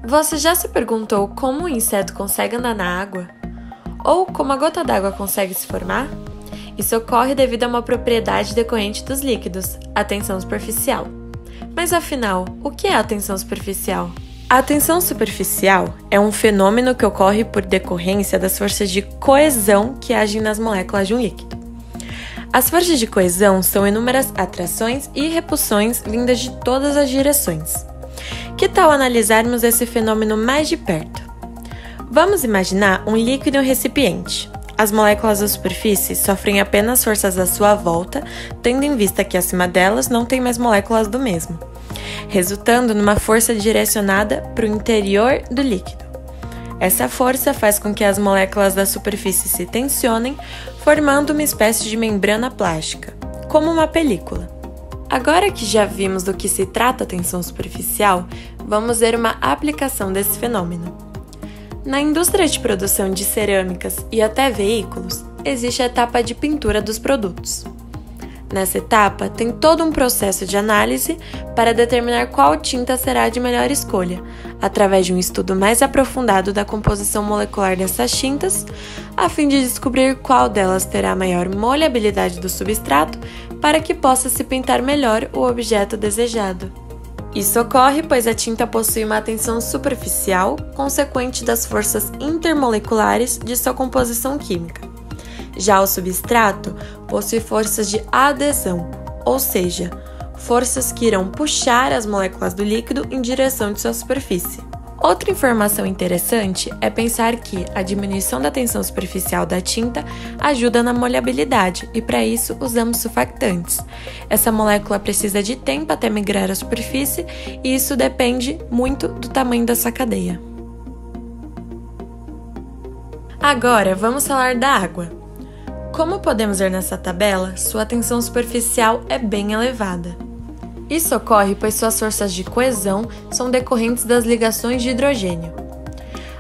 Você já se perguntou como um inseto consegue andar na água? Ou como a gota d'água consegue se formar? Isso ocorre devido a uma propriedade decorrente dos líquidos, a tensão superficial. Mas afinal, o que é a tensão superficial? A tensão superficial é um fenômeno que ocorre por decorrência das forças de coesão que agem nas moléculas de um líquido. As forças de coesão são inúmeras atrações e repulsões vindas de todas as direções. Que tal analisarmos esse fenômeno mais de perto? Vamos imaginar um líquido e um recipiente. As moléculas da superfície sofrem apenas forças à sua volta, tendo em vista que acima delas não tem mais moléculas do mesmo, resultando numa força direcionada para o interior do líquido. Essa força faz com que as moléculas da superfície se tensionem, formando uma espécie de membrana plástica, como uma película. Agora que já vimos do que se trata a tensão superficial, vamos ver uma aplicação desse fenômeno. Na indústria de produção de cerâmicas e até veículos, existe a etapa de pintura dos produtos. Nessa etapa, tem todo um processo de análise para determinar qual tinta será de melhor escolha, através de um estudo mais aprofundado da composição molecular dessas tintas, a fim de descobrir qual delas terá maior molhabilidade do substrato para que possa se pintar melhor o objeto desejado. Isso ocorre pois a tinta possui uma tensão superficial consequente das forças intermoleculares de sua composição química. Já o substrato possui forças de adesão, ou seja, forças que irão puxar as moléculas do líquido em direção de sua superfície. Outra informação interessante é pensar que a diminuição da tensão superficial da tinta ajuda na molhabilidade e para isso usamos surfactantes. Essa molécula precisa de tempo até migrar à superfície e isso depende muito do tamanho da sua cadeia. Agora vamos falar da água. Como podemos ver nessa tabela, sua tensão superficial é bem elevada. Isso ocorre pois suas forças de coesão são decorrentes das ligações de hidrogênio.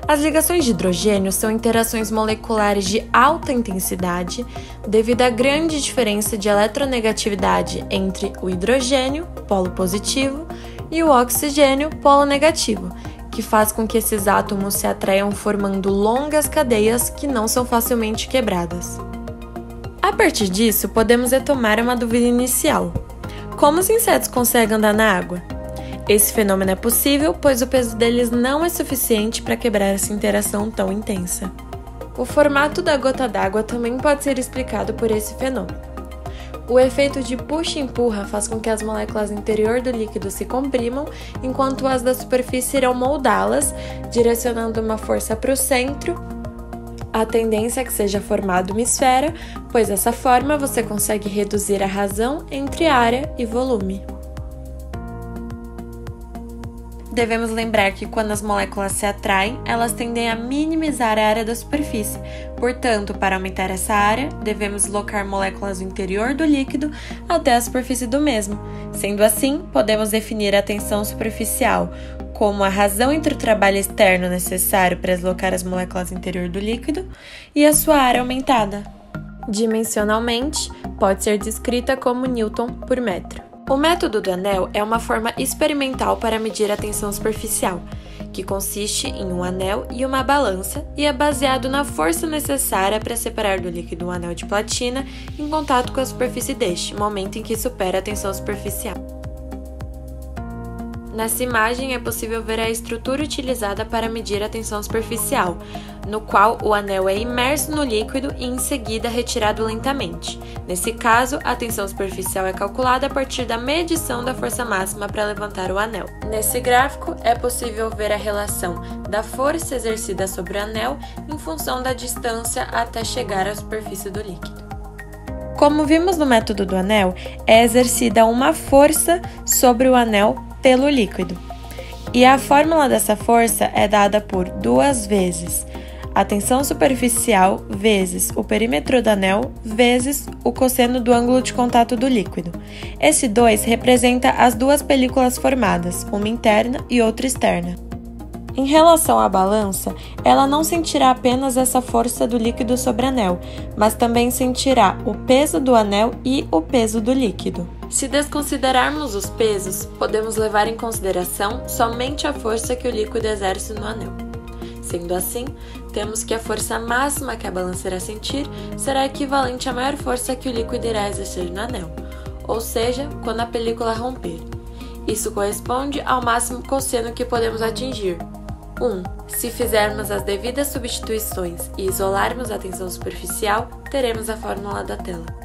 As ligações de hidrogênio são interações moleculares de alta intensidade devido à grande diferença de eletronegatividade entre o hidrogênio, polo positivo, e o oxigênio, polo negativo, que faz com que esses átomos se atraiam formando longas cadeias que não são facilmente quebradas. A partir disso, podemos retomar uma dúvida inicial. Como os insetos conseguem andar na água? Esse fenômeno é possível, pois o peso deles não é suficiente para quebrar essa interação tão intensa. O formato da gota d'água também pode ser explicado por esse fenômeno. O efeito de puxa e empurra faz com que as moléculas interior do líquido se comprimam, enquanto as da superfície irão moldá-las, direcionando uma força para o centro. A tendência é que seja formada uma esfera, pois dessa forma você consegue reduzir a razão entre área e volume. Devemos lembrar que quando as moléculas se atraem, elas tendem a minimizar a área da superfície. Portanto, para aumentar essa área, devemos deslocar moléculas do interior do líquido até a superfície do mesmo. Sendo assim, podemos definir a tensão superficial como a razão entre o trabalho externo necessário para deslocar as moléculas do interior do líquido e a sua área aumentada. Dimensionalmente, pode ser descrita como Newton por metro. O método do anel é uma forma experimental para medir a tensão superficial, que consiste em um anel e uma balança e é baseado na força necessária para separar do líquido um anel de platina em contato com a superfície deste, momento em que supera a tensão superficial. Nessa imagem é possível ver a estrutura utilizada para medir a tensão superficial, no qual o anel é imerso no líquido e em seguida retirado lentamente. Nesse caso, a tensão superficial é calculada a partir da medição da força máxima para levantar o anel. Nesse gráfico, é possível ver a relação da força exercida sobre o anel em função da distância até chegar à superfície do líquido. Como vimos no método do anel, é exercida uma força sobre o anel pelo líquido. E a fórmula dessa força é dada por 2 vezes a tensão superficial vezes o perímetro do anel vezes o cosseno do ângulo de contato do líquido. Esse 2 representa as duas películas formadas, uma interna e outra externa. Em relação à balança, ela não sentirá apenas essa força do líquido sobre o anel, mas também sentirá o peso do anel e o peso do líquido. Se desconsiderarmos os pesos, podemos levar em consideração somente a força que o líquido exerce no anel. Sendo assim, temos que a força máxima que a balança irá sentir será equivalente à maior força que o líquido irá exercer no anel, ou seja, quando a película romper. Isso corresponde ao máximo cosseno que podemos atingir. 1. Se fizermos as devidas substituições e isolarmos a tensão superficial, teremos a fórmula da tela.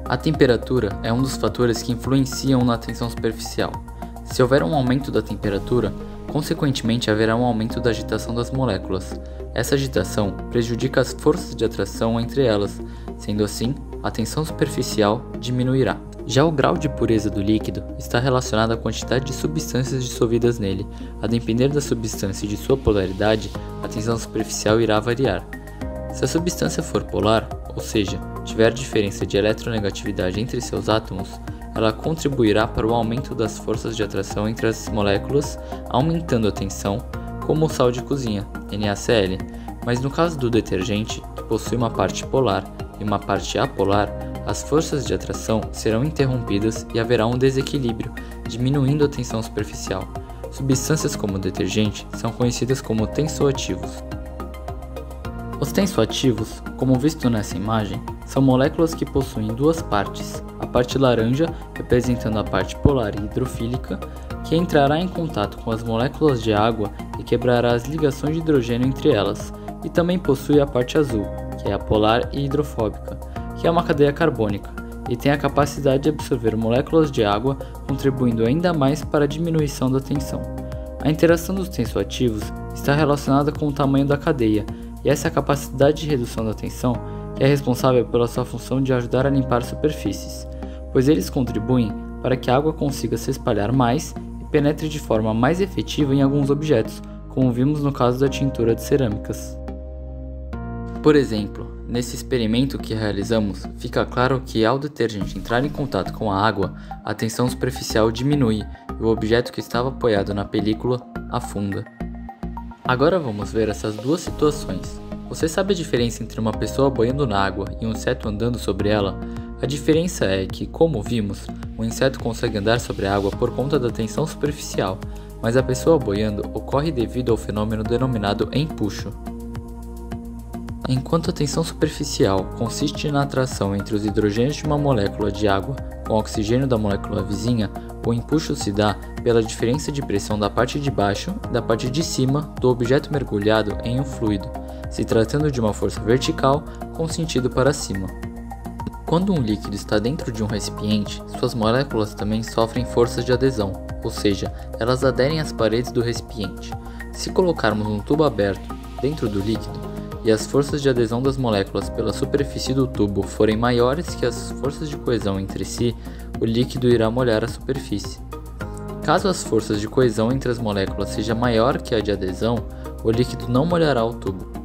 A temperatura é um dos fatores que influenciam na tensão superficial. Se houver um aumento da temperatura, consequentemente haverá um aumento da agitação das moléculas. Essa agitação prejudica as forças de atração entre elas, sendo assim, a tensão superficial diminuirá. Já o grau de pureza do líquido está relacionado à quantidade de substâncias dissolvidas nele. A depender da substância e de sua polaridade, a tensão superficial irá variar. Se a substância for polar, ou seja, tiver diferença de eletronegatividade entre seus átomos, ela contribuirá para o aumento das forças de atração entre as moléculas, aumentando a tensão, como o sal de cozinha, NaCl. Mas no caso do detergente, que possui uma parte polar e uma parte apolar, as forças de atração serão interrompidas e haverá um desequilíbrio, diminuindo a tensão superficial. Substâncias como o detergente são conhecidas como tensoativos. Os tensoativos, como visto nessa imagem, são moléculas que possuem duas partes, a parte laranja, representando a parte polar e hidrofílica, que entrará em contato com as moléculas de água e quebrará as ligações de hidrogênio entre elas, e também possui a parte azul, que é a polar e hidrofóbica, que é uma cadeia carbônica, e tem a capacidade de absorver moléculas de água, contribuindo ainda mais para a diminuição da tensão. A interação dos tensoativos está relacionada com o tamanho da cadeia, e essa capacidade de redução da tensão que é responsável pela sua função de ajudar a limpar superfícies, pois eles contribuem para que a água consiga se espalhar mais e penetre de forma mais efetiva em alguns objetos, como vimos no caso da tintura de cerâmicas. Por exemplo, nesse experimento que realizamos, fica claro que ao detergente entrar em contato com a água, a tensão superficial diminui e o objeto que estava apoiado na película afunda. Agora vamos ver essas duas situações. Você sabe a diferença entre uma pessoa boiando na água e um inseto andando sobre ela? A diferença é que, como vimos, o inseto consegue andar sobre a água por conta da tensão superficial, mas a pessoa boiando ocorre devido ao fenômeno denominado empuxo. Enquanto a tensão superficial consiste na atração entre os hidrogênios de uma molécula de água com o oxigênio da molécula vizinha, o empuxo se dá pela diferença de pressão da parte de baixo e da parte de cima do objeto mergulhado em um fluido, se tratando de uma força vertical com sentido para cima. Quando um líquido está dentro de um recipiente, suas moléculas também sofrem forças de adesão, ou seja, elas aderem às paredes do recipiente. Se colocarmos um tubo aberto dentro do líquido, e as forças de adesão das moléculas pela superfície do tubo forem maiores que as forças de coesão entre si, o líquido irá molhar a superfície. Caso as forças de coesão entre as moléculas seja maior que a de adesão, o líquido não molhará o tubo.